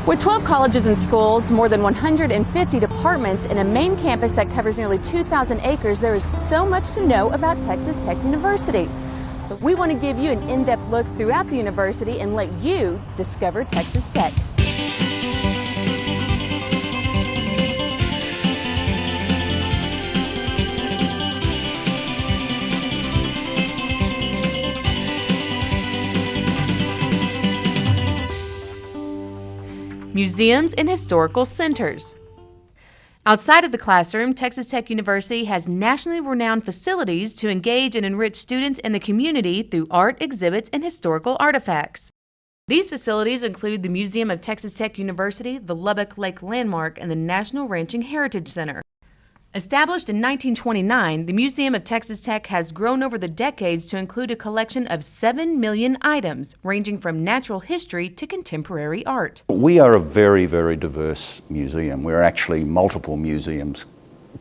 With 12 colleges and schools, more than 150 departments, and a main campus that covers nearly 2,000 acres, there is so much to know about Texas Tech University. So we want to give you an in-depth look throughout the university and let you discover Texas Tech. Museums and historical centers. Outside of the classroom, Texas Tech University has nationally renowned facilities to engage and enrich students and the community through art, exhibits, and historical artifacts. These facilities include the Museum of Texas Tech University, the Lubbock Lake Landmark, and the National Ranching Heritage Center. Established in 1929, the Museum of Texas Tech has grown over the decades to include a collection of 7 million items, ranging from natural history to contemporary art. We are a very, very diverse museum. We're actually multiple museums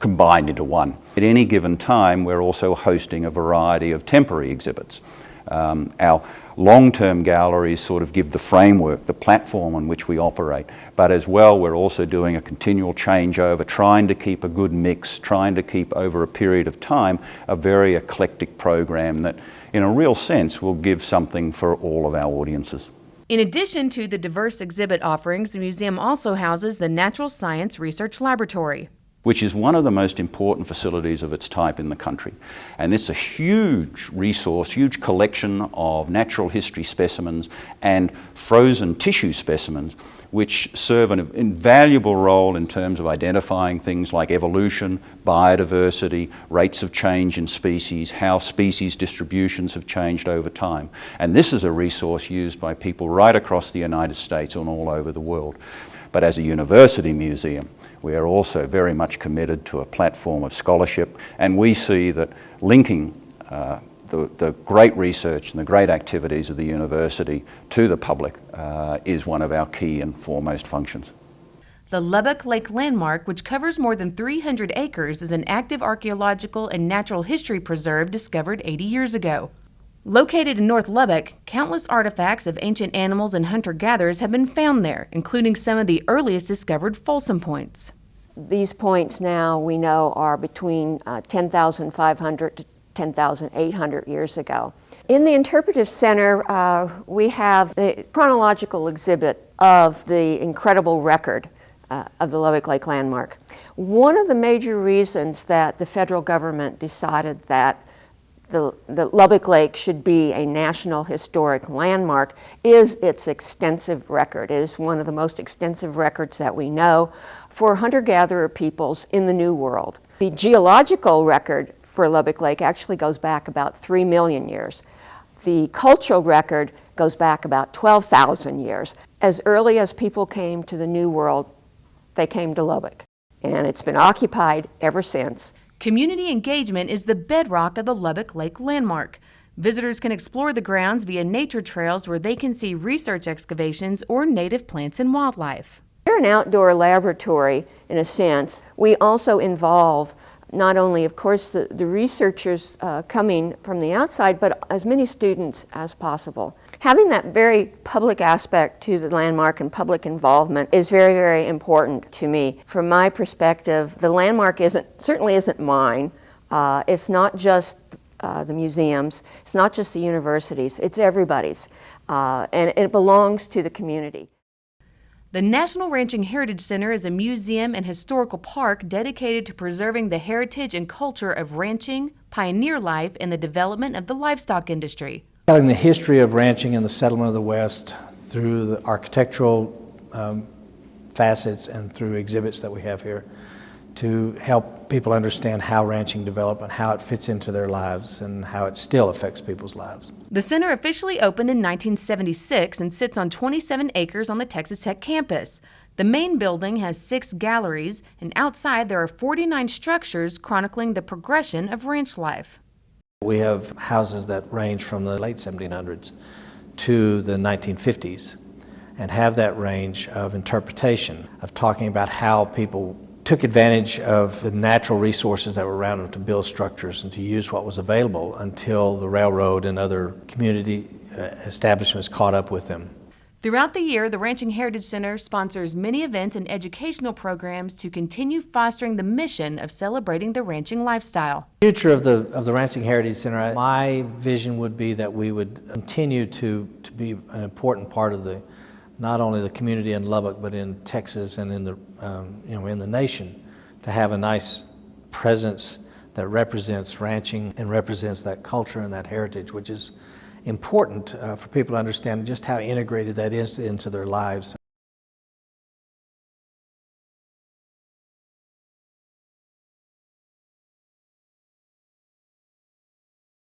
combined into one. At any given time, we're also hosting a variety of temporary exhibits. Our long-term galleries sort of give the framework, the platform on which we operate, but as well we're also doing a continual changeover, trying to keep a good mix, trying to keep over a period of time a very eclectic program that in a real sense will give something for all of our audiences. In addition to the diverse exhibit offerings, the museum also houses the Natural Science Research Laboratory, which is one of the most important facilities of its type in the country. And it's a huge resource, huge collection of natural history specimens and frozen tissue specimens, which serve an invaluable role in terms of identifying things like evolution, biodiversity, rates of change in species, how species distributions have changed over time. And this is a resource used by people right across the United States and all over the world. But as a university museum, we are also very much committed to a platform of scholarship, and we see that linking the great research and the great activities of the university to the public is one of our key and foremost functions. The Lobeck Lake Landmark, which covers more than 300 acres, is an active archaeological and natural history preserve discovered 80 years ago. Located in North Lubbock, countless artifacts of ancient animals and hunter-gatherers have been found there, including some of the earliest discovered Folsom points. These points now we know are between 10,500 to 10,800 years ago. In the Interpretive Center, we have the chronological exhibit of the incredible record of the Lobeck Lake Landmark. One of the major reasons that the federal government decided that the Lubbock Lake should be a National Historic Landmark is its extensive record. It is one of the most extensive records that we know for hunter-gatherer peoples in the New World. The geological record for Lubbock Lake actually goes back about 3 million years. The cultural record goes back about 12,000 years. As early as people came to the New World, they came to Lubbock, and it's been occupied ever since. Community engagement is the bedrock of the Lobeck Lake Landmark. Visitors can explore the grounds via nature trails where they can see research excavations or native plants and wildlife. We're an outdoor laboratory in a sense. We also involve not only, of course, the researchers coming from the outside, but as many students as possible. Having that very public aspect to the landmark and public involvement is very, very important to me. From my perspective, the landmark certainly isn't mine. It's not just the museums, it's not just the universities, it's everybody's, and it belongs to the community. The National Ranching Heritage Center is a museum and historical park dedicated to preserving the heritage and culture of ranching, pioneer life, and the development of the livestock industry. Telling the history of ranching and the settlement of the West through the architectural facets and through exhibits that we have here to help people understand how ranching developed and how it fits into their lives and how it still affects people's lives. The center officially opened in 1976 and sits on 27 acres on the Texas Tech campus. The main building has 6 galleries, and outside there are 49 structures chronicling the progression of ranch life. We have houses that range from the late 1700s to the 1950s and have that range of interpretation, of talking about how people took advantage of the natural resources that were around them to build structures and to use what was available until the railroad and other community establishments caught up with them. Throughout the year, the Ranching Heritage Center sponsors many events and educational programs to continue fostering the mission of celebrating the ranching lifestyle. The future of the Ranching Heritage Center, my vision would be that we would continue to be an important part of not only the community in Lubbock, but in Texas and in the nation, to have a nice presence that represents ranching and represents that culture and that heritage, which is important for people to understand just how integrated that is into their lives.